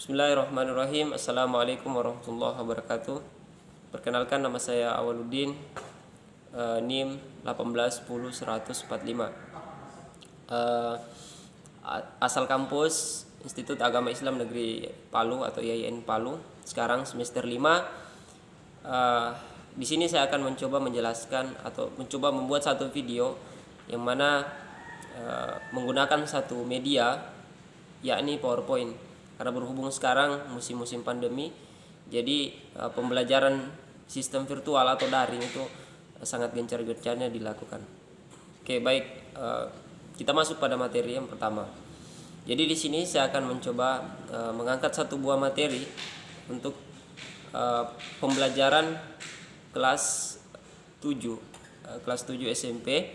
Bismillahirrahmanirrahim. Assalamualaikum warahmatullahi wabarakatuh. Perkenalkan, nama saya Awaluddin, NIM 1810145. Asal kampus Institut Agama Islam Negeri Palu atau IAIN Palu. Sekarang semester 5. Di sini saya akan mencoba menjelaskan atau mencoba membuat satu video yang mana menggunakan satu media, yakni PowerPoint. Karena berhubung sekarang musim-musim pandemi, jadi pembelajaran sistem virtual atau daring itu sangat gencar-gencarnya dilakukan. Oke, baik, kita masuk pada materi yang pertama. Jadi di sini saya akan mencoba mengangkat satu buah materi untuk pembelajaran kelas 7 SMP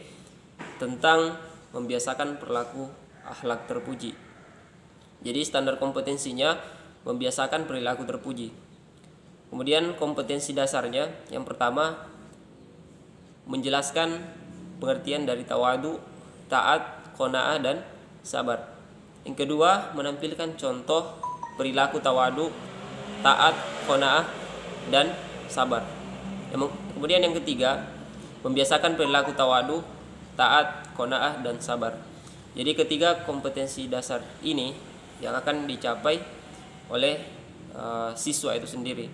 tentang membiasakan perilaku akhlak terpuji. Jadi standar kompetensinya membiasakan perilaku terpuji. Kemudian kompetensi dasarnya, yang pertama menjelaskan pengertian dari tawadu, taat, qanaah, dan sabar. Yang kedua, menampilkan contoh perilaku tawadu, taat, qanaah, dan sabar. Kemudian yang ketiga, membiasakan perilaku tawadu, taat, qanaah, dan sabar. Jadi ketiga kompetensi dasar ini yang akan dicapai oleh siswa itu sendiri.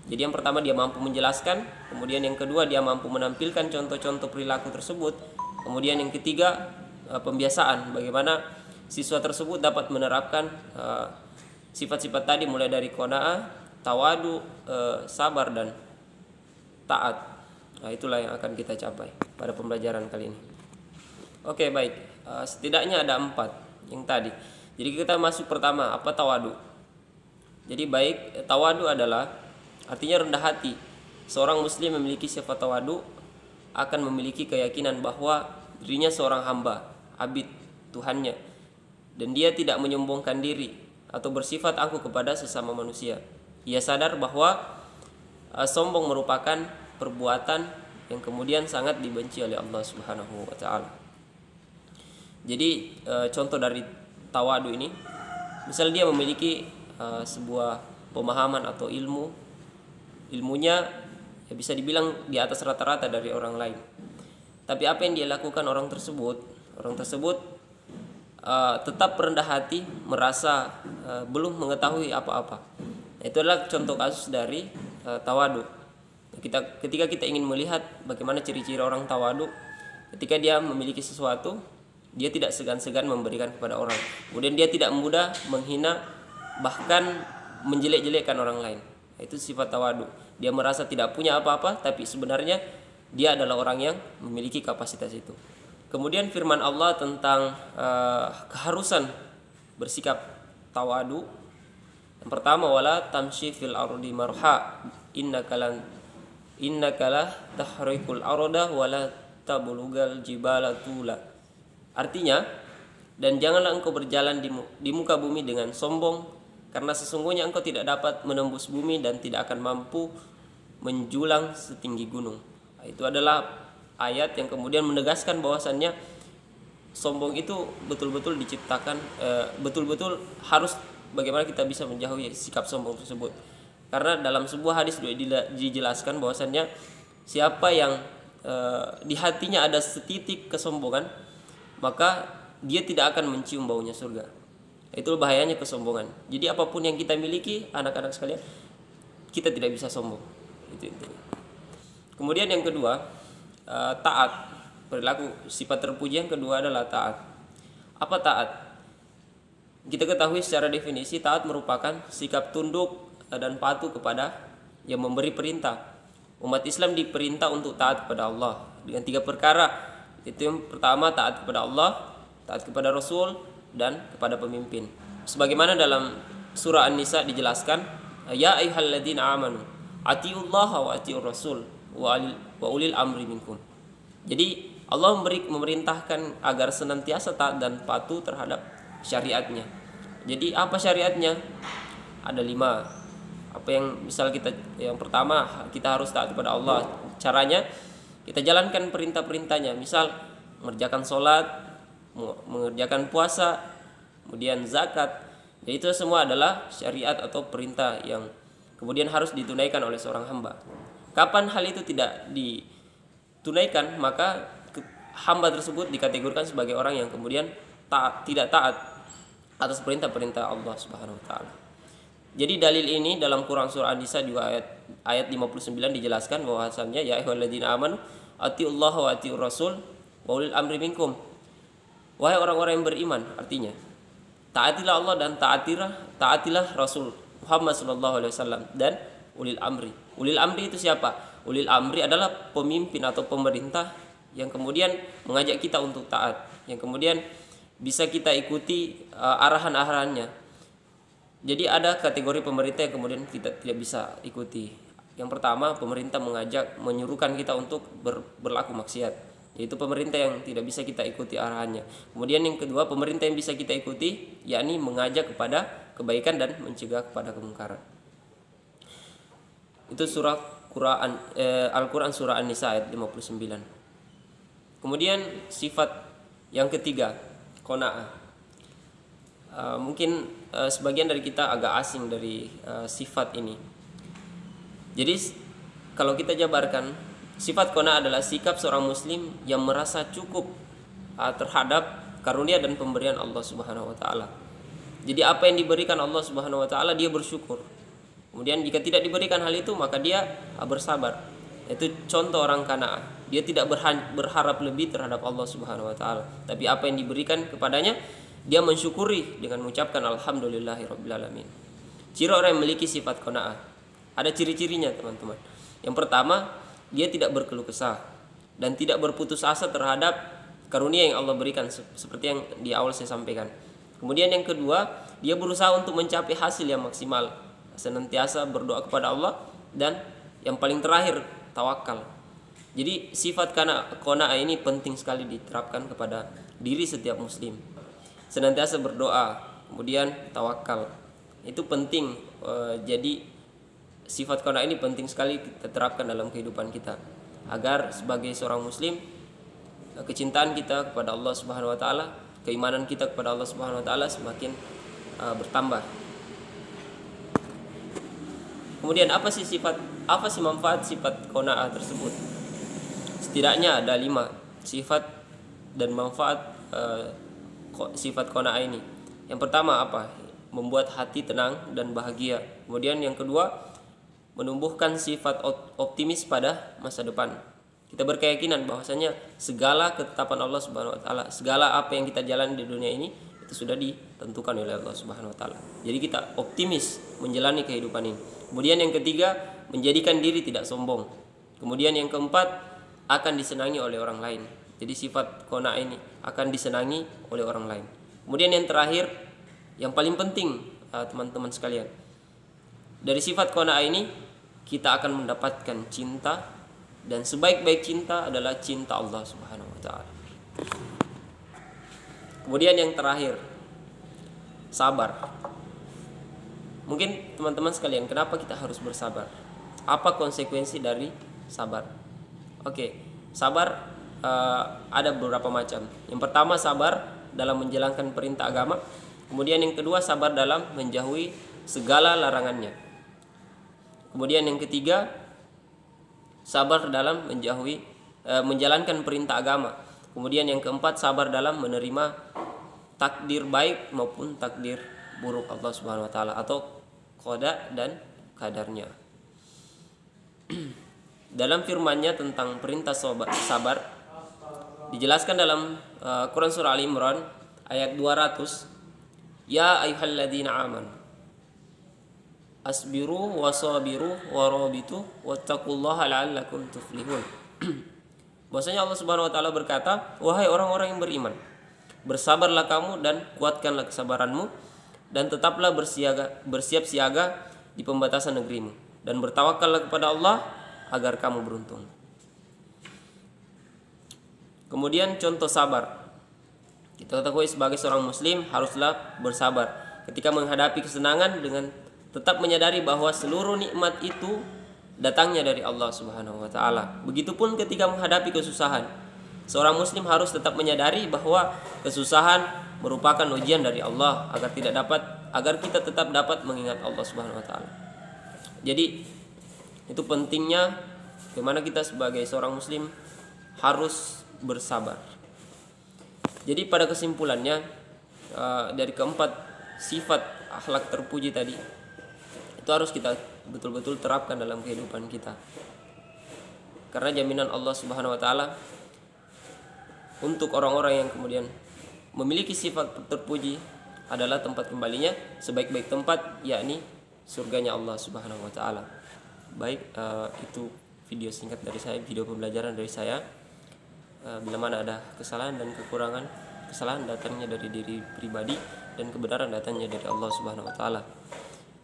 Jadi yang pertama dia mampu menjelaskan, kemudian yang kedua dia mampu menampilkan contoh-contoh perilaku tersebut, kemudian yang ketiga pembiasaan, bagaimana siswa tersebut dapat menerapkan sifat-sifat tadi, mulai dari qanaah, tawadu, sabar, dan taat. Nah, itulah yang akan kita capai pada pembelajaran kali ini. Oke, baik, setidaknya ada 4 yang tadi. Jadi kita masuk pertama, apa tawadu. Jadi baik, tawadu adalah artinya rendah hati. Seorang muslim memiliki sifat tawadu akan memiliki keyakinan bahwa dirinya seorang hamba, abid Tuhannya, dan dia tidak menyombongkan diri atau bersifat angkuh kepada sesama manusia. Ia sadar bahwa sombong merupakan perbuatan yang kemudian sangat dibenci oleh Allah Subhanahu wa taala. Jadi contoh dari tawadu ini, misal dia memiliki sebuah pemahaman atau ilmunya ya bisa dibilang di atas rata-rata dari orang lain. Tapi apa yang dia lakukan orang tersebut tetap rendah hati, merasa belum mengetahui apa-apa. Itu adalah contoh kasus dari tawadu. Ketika kita ingin melihat bagaimana ciri-ciri orang tawadu, ketika dia memiliki sesuatu, dia tidak segan-segan memberikan kepada orang. Kemudian dia tidak mudah menghina, bahkan menjelek-jelekkan orang lain. Itu sifat tawadu. Dia merasa tidak punya apa-apa, tapi sebenarnya dia adalah orang yang memiliki kapasitas itu. Kemudian firman Allah tentang keharusan bersikap tawadu. Yang pertama, wala tamshi fil ardi marha innaka la tahrikul arda wala tablugal jibala tula. Artinya, dan janganlah engkau berjalan di muka bumi dengan sombong, karena sesungguhnya engkau tidak dapat menembus bumi dan tidak akan mampu menjulang setinggi gunung. Itu adalah ayat yang kemudian menegaskan bahwasannya sombong itu betul-betul diciptakan, betul-betul harus bagaimana kita bisa menjauhi sikap sombong tersebut. Karena dalam sebuah hadis dijelaskan bahwasannya siapa yang di hatinya ada setitik kesombongan, maka dia tidak akan mencium baunya surga. Itu bahayanya kesombongan. Jadi apapun yang kita miliki, anak-anak sekalian, kita tidak bisa sombong. Itu intinya. Kemudian yang kedua, taat. Perilaku sifat terpuji yang kedua adalah taat. Apa taat? Kita ketahui secara definisi, taat merupakan sikap tunduk dan patuh kepada yang memberi perintah. Umat Islam diperintah untuk taat kepada Allah dengan 3 perkara. Itu yang pertama, taat kepada Allah, taat kepada Rasul, dan kepada pemimpin. Sebagaimana dalam surah An-Nisa dijelaskan, ya ayyuhalladzina amanu atiullaha wa atiur rasul wa ulil amri minkum. Jadi Allah memerintahkan agar senantiasa taat dan patuh terhadap syariatnya. Jadi apa syariatnya? Ada 5. Apa yang misal yang pertama, kita harus taat kepada Allah. Caranya kita jalankan perintah-perintahnya, misal mengerjakan sholat, mengerjakan puasa, kemudian zakat. Jadi itu semua adalah syariat atau perintah yang kemudian harus ditunaikan oleh seorang hamba. Kapan hal itu tidak ditunaikan, maka hamba tersebut dikategorikan sebagai orang yang kemudian tidak taat atas perintah-perintah Allah Subhanahu wa taala. Jadi dalil ini dalam Quran surah An-Nisa juga ayat 59 dijelaskan bahwasannya ya ayyuhalladzina amanu atiullaha wa atiur rasul wa ulil amri minkum. Wahai orang-orang yang beriman, artinya taatilah Allah dan taatilah Rasul Muhammad SAW dan ulil amri. Ulil amri itu siapa? Ulil amri adalah pemimpin atau pemerintah yang kemudian mengajak kita untuk taat, yang kemudian bisa kita ikuti arahan-arahannya. Jadi ada kategori pemerintah yang kemudian kita tidak bisa ikuti. Yang pertama, pemerintah menyuruhkan kita untuk berlaku maksiat, yaitu pemerintah yang tidak bisa kita ikuti arahannya. Kemudian yang kedua, pemerintah yang bisa kita ikuti, yakni mengajak kepada kebaikan dan mencegah kepada kemungkaran. Itu surah Al-Quran surah An-Nisa ayat 59. Kemudian sifat yang ketiga, qanaah. Mungkin sebagian dari kita agak asing dari sifat ini. Jadi kalau kita jabarkan, sifat qanaah adalah sikap seorang muslim yang merasa cukup terhadap karunia dan pemberian Allah Subhanahu wa taala. Jadi apa yang diberikan Allah Subhanahu wa taala dia bersyukur. Kemudian jika tidak diberikan hal itu maka dia bersabar. Itu contoh orang qanaah. Dia tidak berharap lebih terhadap Allah Subhanahu wa taala, tapi apa yang diberikan kepadanya dia mensyukuri dengan mengucapkan alhamdulillahirabbil alamin. Ciri orang yang memiliki sifat qanaah. Ada ciri-cirinya, teman-teman. Yang pertama, dia tidak berkeluh kesah dan tidak berputus asa terhadap karunia yang Allah berikan, seperti yang di awal saya sampaikan. Kemudian yang kedua, dia berusaha untuk mencapai hasil yang maksimal, senantiasa berdoa kepada Allah, dan yang paling terakhir, tawakal. Jadi sifat qanaah ini penting sekali diterapkan kepada diri setiap muslim. Senantiasa berdoa, kemudian tawakal. Itu penting. Jadi sifat qanaah ini penting sekali kita terapkan dalam kehidupan kita, agar sebagai seorang muslim kecintaan kita kepada Allah Subhanahu wa taala, keimanan kita kepada Allah Subhanahu wa taala semakin bertambah. Kemudian apa sih manfaat sifat qanaah tersebut? Setidaknya ada 5 sifat dan manfaat sifat qanaah ini. Yang pertama apa? Membuat hati tenang dan bahagia. Kemudian yang kedua, menumbuhkan sifat optimis pada masa depan. Kita berkeyakinan bahwasanya segala ketetapan Allah Subhanahu wa taala, segala apa yang kita jalani di dunia ini itu sudah ditentukan oleh Allah Subhanahu wa taala. Jadi kita optimis menjalani kehidupan ini. Kemudian yang ketiga, menjadikan diri tidak sombong. Kemudian yang keempat, akan disenangi oleh orang lain. Jadi sifat qanaah ini akan disenangi oleh orang lain. Kemudian yang terakhir, yang paling penting teman-teman sekalian, dari sifat qanaah ini kita akan mendapatkan cinta, dan sebaik-baik cinta adalah cinta Allah Subhanahu wa taala. Kemudian yang terakhir, sabar. Mungkin teman-teman sekalian, kenapa kita harus bersabar? Apa konsekuensi dari sabar? Oke, sabar ada beberapa macam. Yang pertama, sabar dalam menjalankan perintah agama. Kemudian yang kedua, sabar dalam menjauhi segala larangannya. Kemudian yang ketiga, sabar dalam menjalankan perintah agama. Kemudian yang keempat, sabar dalam menerima takdir baik maupun takdir buruk Allah Subhanahu wa taala, atau qada dan qadarnya. Dalam firman-Nya tentang perintah sabar dijelaskan dalam Quran surah Ali Imran ayat 200, ya ayyuhalladzina amanu asbiru wasabiru warabitu wattaqullaha la'allakum tuflihun. Bahwasanya Allah Subhanahu wa taala berkata, wahai orang-orang yang beriman, bersabarlah kamu dan kuatkanlah kesabaranmu, dan tetaplah bersiap siaga di pembatasan negerimu, dan bertawakallah kepada Allah agar kamu beruntung. Kemudian contoh sabar. Kita ketahui sebagai seorang muslim haruslah bersabar ketika menghadapi kesenangan dengan tetap menyadari bahwa seluruh nikmat itu datangnya dari Allah Subhanahu wa taala. Begitupun ketika menghadapi kesusahan, seorang muslim harus tetap menyadari bahwa kesusahan merupakan ujian dari Allah agar kita tetap dapat mengingat Allah Subhanahu wa taala. Jadi itu pentingnya bagaimana kita sebagai seorang muslim harus bersabar. Jadi pada kesimpulannya dari keempat sifat akhlak terpuji tadi itu harus kita betul-betul terapkan dalam kehidupan kita. Karena jaminan Allah Subhanahu wa taala untuk orang-orang yang kemudian memiliki sifat terpuji adalah tempat kembalinya sebaik-baik tempat, yakni surganya Allah Subhanahu wa taala. Baik, itu video singkat dari saya, video pembelajaran dari saya. Bila mana ada kesalahan dan kekurangan, kesalahan datangnya dari diri pribadi dan kebenaran datangnya dari Allah Subhanahu wa taala.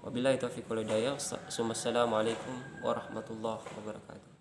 Wabillahi taufiq wal hidayah. Wassalamualaikum warahmatullahi wabarakatuh.